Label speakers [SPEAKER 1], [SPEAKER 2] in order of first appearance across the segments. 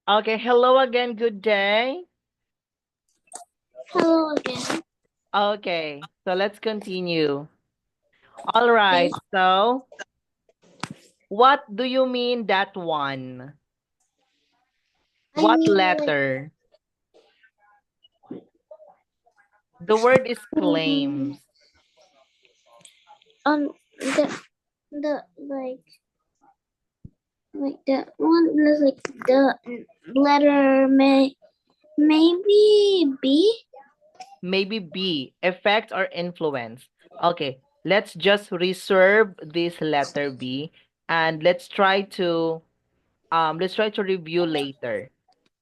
[SPEAKER 1] Okay, hello again. Good day.
[SPEAKER 2] Hello again.
[SPEAKER 1] Okay, so let's continue. All right,
[SPEAKER 2] Okay.
[SPEAKER 1] so what do you mean that one?
[SPEAKER 2] I
[SPEAKER 1] What
[SPEAKER 2] mean, like,
[SPEAKER 1] letter? The word is
[SPEAKER 2] um,
[SPEAKER 1] claims.
[SPEAKER 2] on the like the one is like the letter maybe B.
[SPEAKER 1] Maybe B, effect or influence. Okay, let's just reserve this letter B and let's try to review later.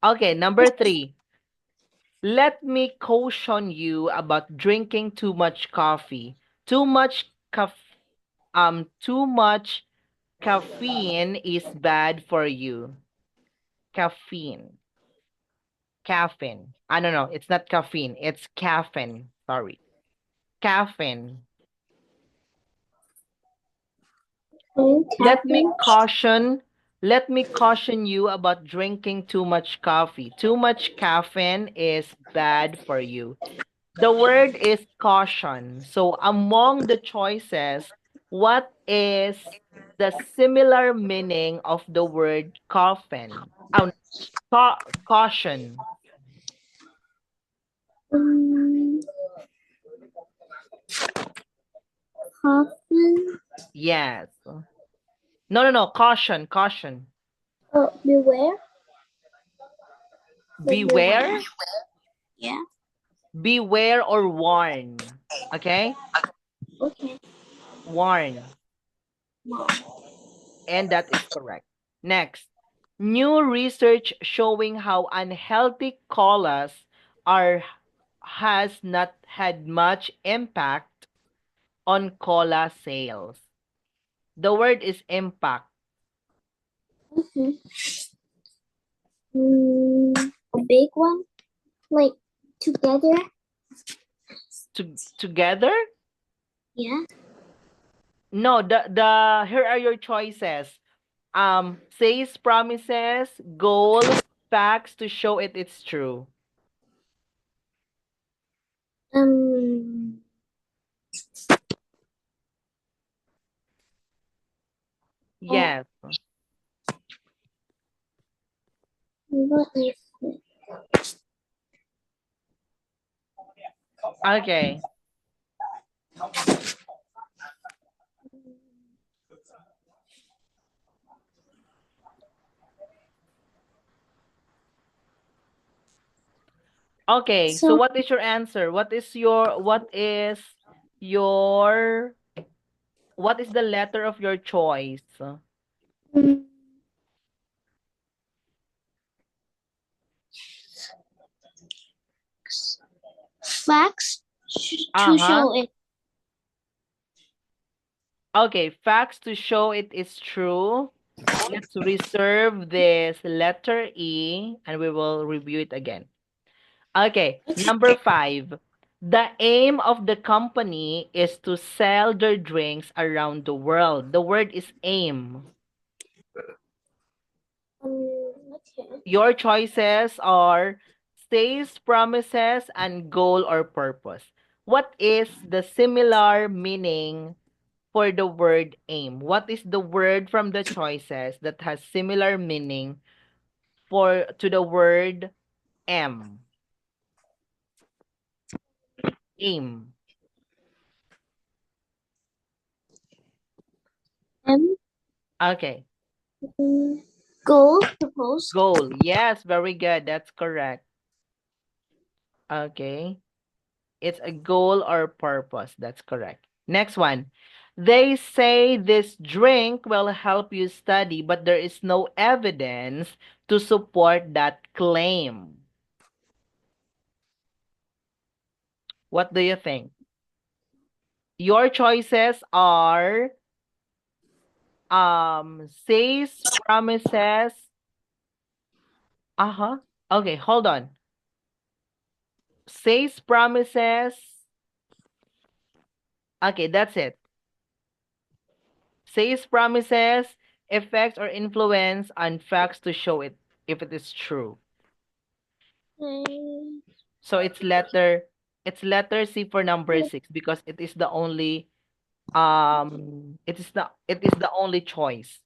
[SPEAKER 1] Okay, number 3. Let me caution you about drinking too much coffee. Too much caffeine is bad for you. Caffeine. Caffeine. I don't know. It's not caffeine. It's caffeine. Sorry. Caffeine. Let me
[SPEAKER 2] Caffeine.
[SPEAKER 1] caution. Let me caution you about drinking too much coffee. Too much caffeine is bad for you. The word is caution. So among the choices, what is the similar meaning of the word coffin? Caution.
[SPEAKER 2] Um, Coffin.
[SPEAKER 1] Yes. No. Caution, caution.
[SPEAKER 2] Oh, beware. Like beware.
[SPEAKER 1] Beware,
[SPEAKER 2] Yeah.
[SPEAKER 1] beware or warn. Okay?
[SPEAKER 2] Okay.
[SPEAKER 1] Warn.
[SPEAKER 2] Wow.
[SPEAKER 1] And that is correct. Next. New research showing how unhealthy colas are has not had much impact on cola sales. The word is impact.
[SPEAKER 2] Okay. A big one. Like together.
[SPEAKER 1] Together?
[SPEAKER 2] Yeah.
[SPEAKER 1] No, the here are your choices. Says promises, goal, facts to show it's true.
[SPEAKER 2] Um. Oh,
[SPEAKER 1] Yes.
[SPEAKER 2] what is it?
[SPEAKER 1] Okay. Okay. So
[SPEAKER 2] So.
[SPEAKER 1] what is your answer? Your what is the letter of your choice?
[SPEAKER 2] mm, Facts to
[SPEAKER 1] Uh-huh.
[SPEAKER 2] show it.
[SPEAKER 1] Okay, facts to show it is true. Let's reserve this letter E and we will review it again. Okay, number 5. The aim of the company is to sell their drinks around the world. The word is aim.
[SPEAKER 2] Okay.
[SPEAKER 1] Your choices are stays, promises, and goal or purpose. What is the similar meaning for the word aim? What is the word from the choices that has similar meaning for to the word M? Aim.
[SPEAKER 2] M.
[SPEAKER 1] Okay.
[SPEAKER 2] Goal. Suppose.
[SPEAKER 1] Goal. Yes, very good. That's correct. Okay. It's a goal or purpose. That's correct. Next one. They say this drink will help you study, but there is no evidence to support that claim. What do you think? Your choices are says, promises. Uh-huh. Okay, hold on. says, promises. Okay, that's it. Says, promises, effects or influence on facts to show it if it is true. So it's letter C for number 6 because it is the only choice.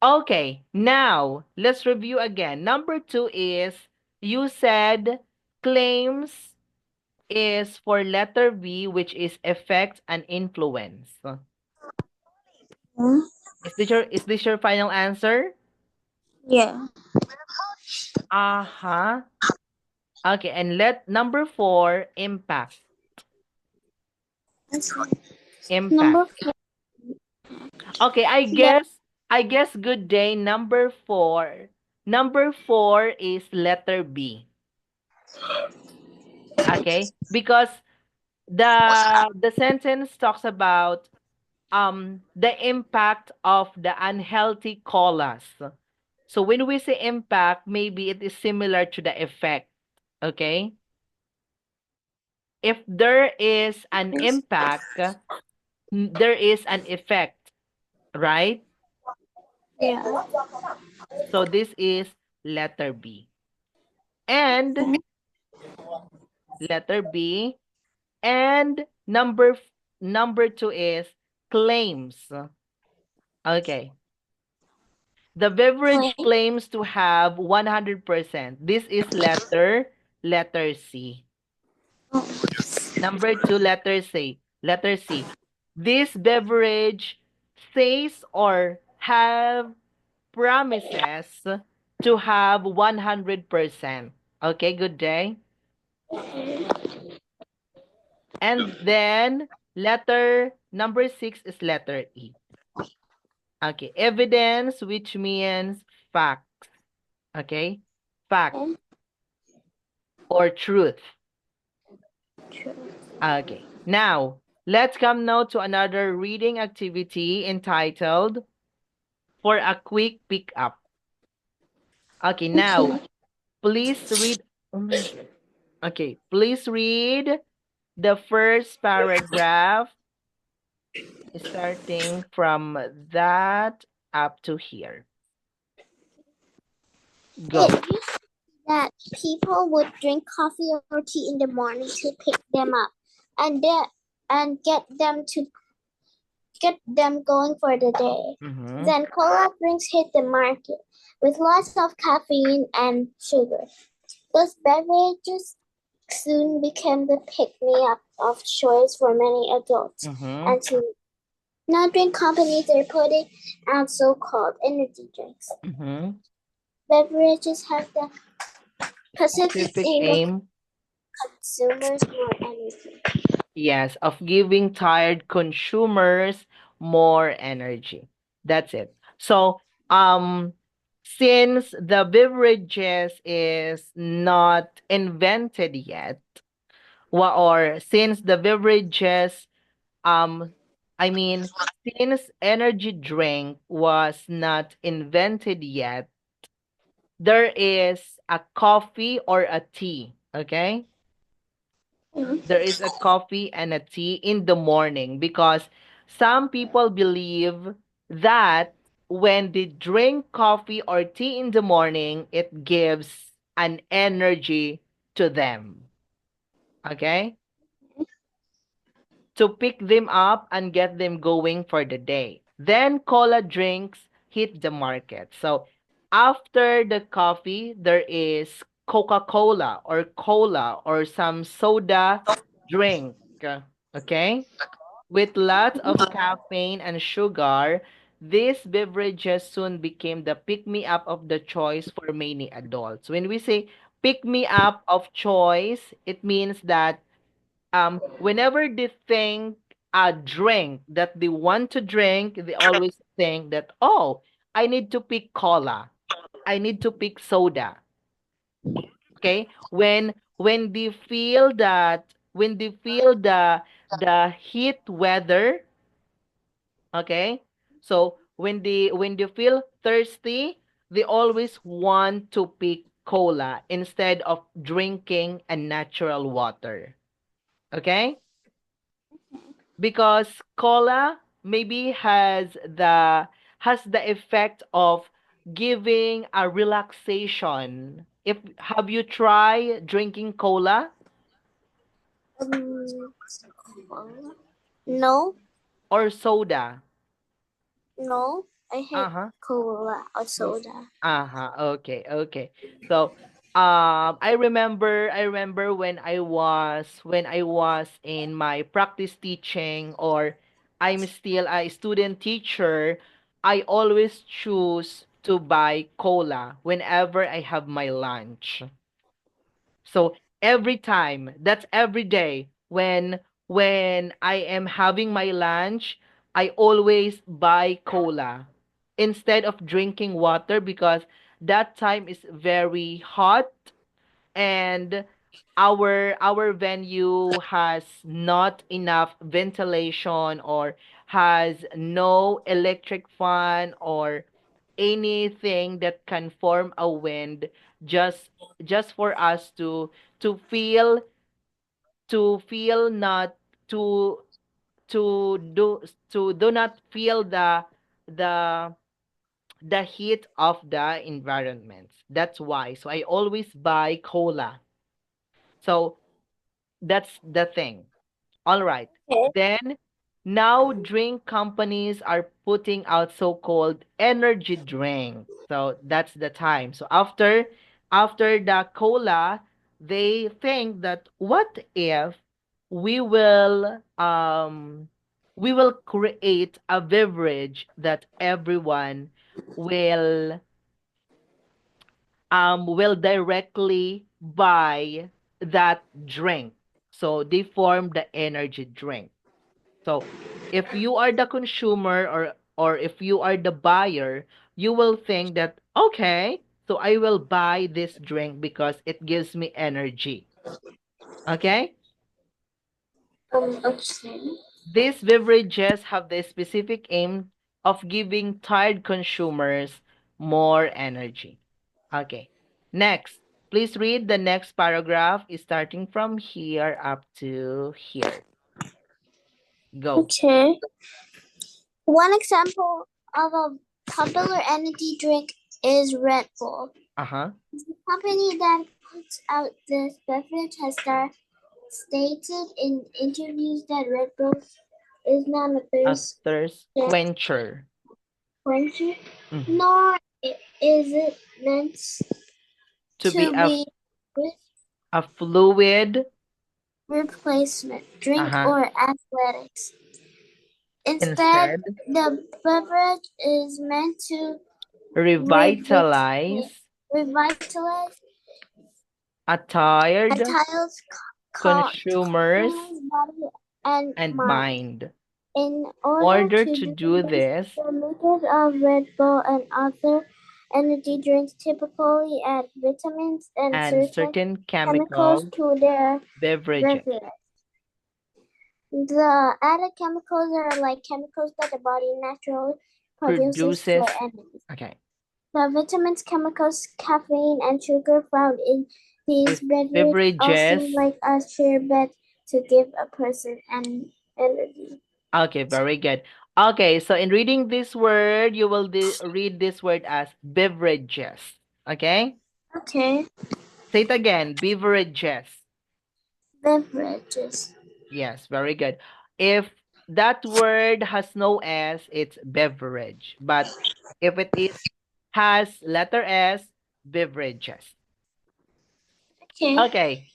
[SPEAKER 1] Okay, now let's review again. Number 2 is you said claims is for letter B, which is effect and influence. Is this your final answer?
[SPEAKER 2] Yeah.
[SPEAKER 1] Uh-huh. Okay, and let number 4 impact. Impact.
[SPEAKER 2] Number 4.
[SPEAKER 1] Okay, I
[SPEAKER 2] Yeah.
[SPEAKER 1] guess I guess good day number 4. Number 4 is letter B. Okay? Because the sentence talks about the impact of the unhealthy colas. So when we say impact, maybe it is similar to the effect. Okay? If there is an impact, there is an effect, right?
[SPEAKER 2] Yeah.
[SPEAKER 1] So this is letter B. And letter B. And number 2 is claims. Okay. The beverage
[SPEAKER 2] Claim.
[SPEAKER 1] claims to have 100%. This is letter C. Number 2, letter C. Letter C. This beverage says or have promises to have 100%. Okay, good day. And then letter number 6 is letter E. Okay, evidence, which means facts. Okay, fact or truth. Okay, now let's come now to another reading activity entitled For a Quick Pickup. Okay, now please read. Okay, please read the first paragraph starting from that up to here. Go.
[SPEAKER 2] It used that people would drink coffee or tea in the morning to pick them up and get them going for the day.
[SPEAKER 1] Mm-hmm.
[SPEAKER 2] Then cola drinks hit the market with lots of caffeine and sugar. Those beverages soon became the pick-me-up of choice for many adults
[SPEAKER 1] Mm-hmm.
[SPEAKER 2] and teens. Now drink companies are putting out so-called energy drinks.
[SPEAKER 1] Mm-hmm.
[SPEAKER 2] Beverages have the specific
[SPEAKER 1] Specific
[SPEAKER 2] aim of
[SPEAKER 1] aim.
[SPEAKER 2] consumers more energy.
[SPEAKER 1] Yes, of giving tired consumers more energy. That's it. So, since the beverages is not invented yet, or since the beverages, um, I mean, since energy drink was not invented yet, there is a coffee or a tea, okay? There is a coffee and a tea in the morning because some people believe that when they drink coffee or tea in the morning, it gives an energy to them. Okay? To pick them up and get them going for the day. Then cola drinks hit the market. So after the coffee, there is Coca-Cola or cola or some soda drink. Okay? With lots of caffeine and sugar, these beverages soon became the pick-me-up of the choice for many adults. When we say pick-me-up of choice, it means that whenever they think a drink that they want to drink, they always think that, oh, I need to pick cola. I need to pick soda. Okay? When they feel the heat weather, okay? So when they feel thirsty, they always want to pick cola instead of drinking a natural water. Okay? Because cola maybe has the effect of giving a relaxation. If have you tried drinking cola
[SPEAKER 2] Um, no,
[SPEAKER 1] or soda?
[SPEAKER 2] no. I hate
[SPEAKER 1] Uh-huh.
[SPEAKER 2] cola or soda.
[SPEAKER 1] Uh-huh. Okay, okay. So, I remember when I was in my practice teaching, or I'm still a student teacher, I always choose to buy cola whenever I have my lunch. So every time, that's every day when I am having my lunch, I always buy cola instead of drinking water because that time is very hot, and our venue has not enough ventilation, or has no electric fan or anything that can form a wind, just just for us to feel not to do not feel the the heat of the environment. That's why. So I always buy cola. So that's the thing. All right.
[SPEAKER 2] Okay.
[SPEAKER 1] Then now drink companies are putting out so-called energy drink. So that's the time. So after the cola, they think that what if we will create a beverage that everyone will will directly buy that drink. So they form the energy drink. So if you are the consumer, or if you are the buyer, you will think that okay, so I will buy this drink because it gives me energy. Okay?
[SPEAKER 2] Okay.
[SPEAKER 1] These beverages have the specific aim of giving tired consumers more energy. Okay. Next, please read the next paragraph starting from here up to here. Go.
[SPEAKER 2] Okay. One example of a popular energy drink is Red Bull.
[SPEAKER 1] Uh-huh.
[SPEAKER 2] The company that puts out this beverage has stated in interviews that Red Bull is not a
[SPEAKER 1] A
[SPEAKER 2] thirst
[SPEAKER 1] thirst quencher.
[SPEAKER 2] quencher,
[SPEAKER 1] Mhm.
[SPEAKER 2] nor is it meant
[SPEAKER 1] To be
[SPEAKER 2] to be
[SPEAKER 1] a fluid,
[SPEAKER 2] replacement drink
[SPEAKER 1] uh-huh,
[SPEAKER 2] or athletics. Instead,
[SPEAKER 1] instead,
[SPEAKER 2] the beverage is meant to
[SPEAKER 1] revitalize
[SPEAKER 2] revitalize
[SPEAKER 1] a
[SPEAKER 2] a
[SPEAKER 1] tired
[SPEAKER 2] child's
[SPEAKER 1] consumers
[SPEAKER 2] body and
[SPEAKER 1] and
[SPEAKER 2] mind.
[SPEAKER 1] mind.
[SPEAKER 2] In
[SPEAKER 1] In
[SPEAKER 2] order
[SPEAKER 1] order
[SPEAKER 2] to
[SPEAKER 1] to
[SPEAKER 2] do
[SPEAKER 1] do
[SPEAKER 2] this,
[SPEAKER 1] this,
[SPEAKER 2] the makers of Red Bull and other energy drinks typically add vitamins and
[SPEAKER 1] and
[SPEAKER 2] certain
[SPEAKER 1] certain
[SPEAKER 2] chemicals
[SPEAKER 1] chemical
[SPEAKER 2] to their
[SPEAKER 1] beverages.
[SPEAKER 2] beverage. The added chemicals are like chemicals that the body naturally produces for
[SPEAKER 1] Produces,
[SPEAKER 2] energy.
[SPEAKER 1] okay,
[SPEAKER 2] The vitamins, chemicals, caffeine, and sugar found in these
[SPEAKER 1] these
[SPEAKER 2] beverages all
[SPEAKER 1] beverages.
[SPEAKER 2] seem like a sure bet to give a person an energy.
[SPEAKER 1] Okay, very good. Okay, so in reading this word, you will read this word as beverages. Okay?
[SPEAKER 2] Okay,
[SPEAKER 1] Say it again, beverages.
[SPEAKER 2] beverages.
[SPEAKER 1] Yes, very good. If that word has no S, it's beverage. But if it is has letter S, beverages.
[SPEAKER 2] Okay,
[SPEAKER 1] Okay.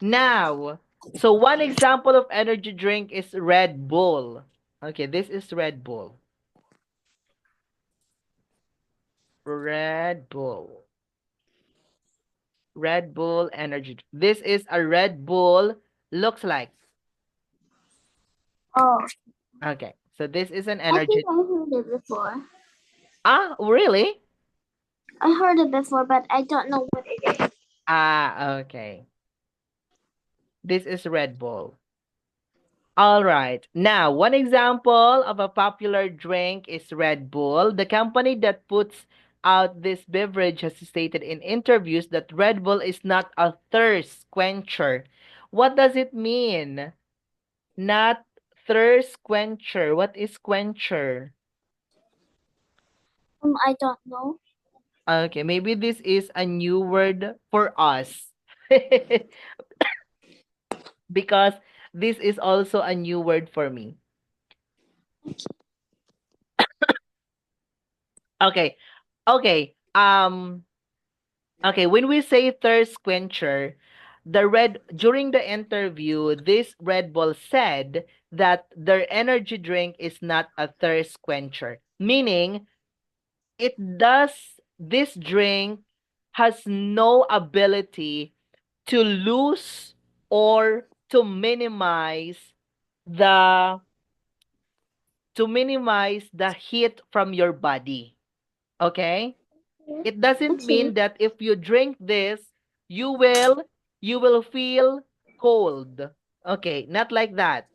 [SPEAKER 1] Now, so one example of energy drink is Red Bull. Okay, this is Red Bull. Red Bull. Red Bull energy. This is a Red Bull looks like.
[SPEAKER 2] oh,
[SPEAKER 1] Okay. So this is an
[SPEAKER 2] I think
[SPEAKER 1] energy.
[SPEAKER 2] I heard it before.
[SPEAKER 1] Ah, really?
[SPEAKER 2] I heard it before, but I don't know what it is.
[SPEAKER 1] Ah, okay. This is Red Bull. All right. Now, one example of a popular drink is Red Bull. The company that puts out this beverage has stated in interviews that Red Bull is not a thirst quencher. What does it mean? Not thirst quencher. What is quencher?
[SPEAKER 2] I don't know.
[SPEAKER 1] Okay, maybe this is a new word for us. Because this is also a new word for me. Okay. Okay. Okay, when we say thirst quencher, during the interview, this Red Bull said that their energy drink is not a thirst quencher, meaning this drink has no ability to lose or the to minimize the heat from your body. Okay? It doesn't
[SPEAKER 2] Okay.
[SPEAKER 1] mean that if you drink this, you will you will feel cold. Okay, not like that.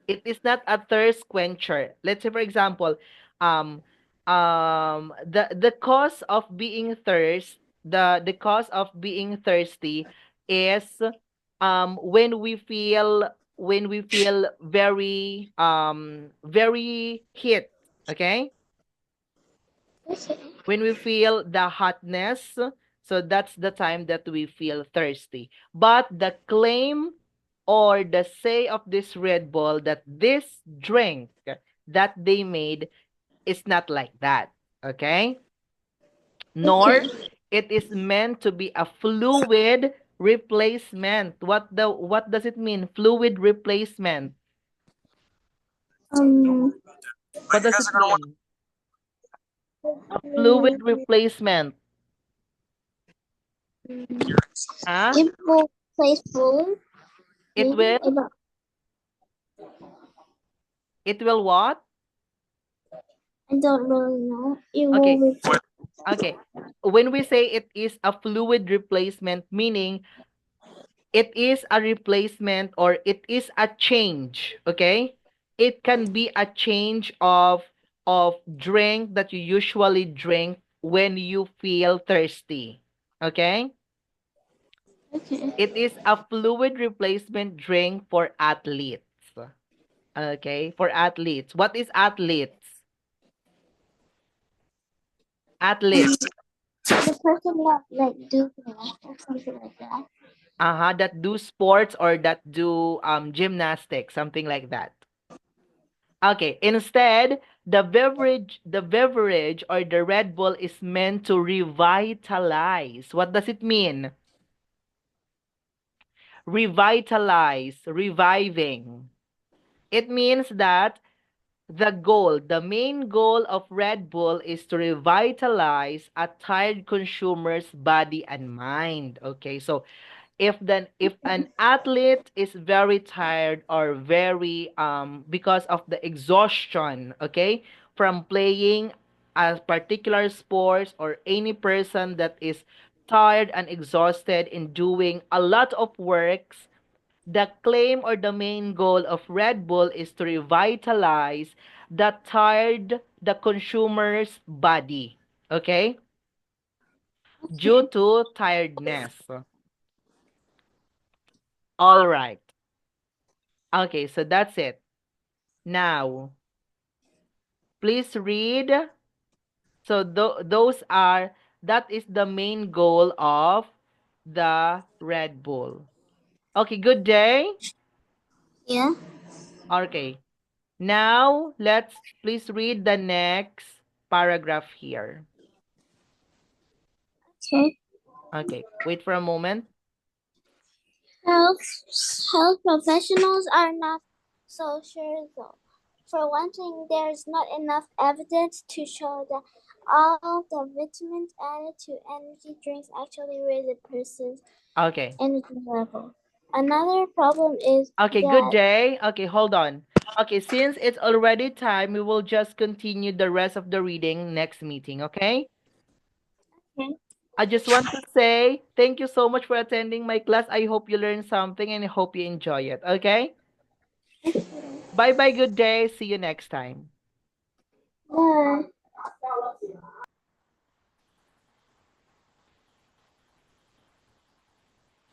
[SPEAKER 1] It is not a thirst quencher. Let's say for example, um the cause of being the cause of being thirsty is when we feel very heat, okay?
[SPEAKER 2] Okay.
[SPEAKER 1] When we feel the hotness, so that's the time that we feel thirsty. But the claim or the say of this Red Bull that this drink that they made is not like that. Okay? Nor
[SPEAKER 2] Okay.
[SPEAKER 1] it is meant to be a fluid replacement. What does it mean? Fluid replacement.
[SPEAKER 2] Um.
[SPEAKER 1] What does it mean? A fluid replacement. Huh?
[SPEAKER 2] It will play food.
[SPEAKER 1] It
[SPEAKER 2] Maybe.
[SPEAKER 1] will it will what?
[SPEAKER 2] I don't really know. It will
[SPEAKER 1] Okay.
[SPEAKER 2] replace.
[SPEAKER 1] Okay. When we say it is a fluid replacement, meaning it is a replacement or it is a change, okay? It can be a change of drink that you usually drink when you feel thirsty. Okay?
[SPEAKER 2] Okay.
[SPEAKER 1] It is a fluid replacement drink for athletes. Okay? For athletes. What is athletes? Athletes.
[SPEAKER 2] The person that like do that or something like that.
[SPEAKER 1] That do sports or that do gymnastics, something like that. Okay, instead, the beverage or the Red Bull is meant to revitalize. What does it mean? Revitalize, reviving. It means that the main goal of Red Bull is to revitalize a tired consumer's body and mind. Okay, so if an athlete is very tired or very because of the exhaustion, okay, from playing a particular sports, or any person that is tired and exhausted in doing a lot of works, the claim or the main goal of Red Bull is to revitalize the consumer's body, okay, due
[SPEAKER 2] Okay.
[SPEAKER 1] to tiredness. All right. Okay, so that's it. Now, please read. So that is the main goal of the Red Bull. Okay, good day.
[SPEAKER 2] Yeah.
[SPEAKER 1] Okay. Now, let's please read the next paragraph here.
[SPEAKER 2] Okay.
[SPEAKER 1] Okay, wait for a moment.
[SPEAKER 2] Health health professionals are not so sure though. For one thing, there is not enough evidence to show that all the vitamins added to energy drinks actually raise a person's
[SPEAKER 1] Okay.
[SPEAKER 2] energy level. Another problem is
[SPEAKER 1] Okay, good
[SPEAKER 2] that
[SPEAKER 1] day. Okay, hold on. Okay, since it's already time, we will just continue the rest of the reading next meeting, okay?
[SPEAKER 2] okay.
[SPEAKER 1] I just want to say thank you so much for attending my class. I hope you learned something and I hope you enjoy it. Okay? Bye bye. Good day. See you next time.
[SPEAKER 2] Bye.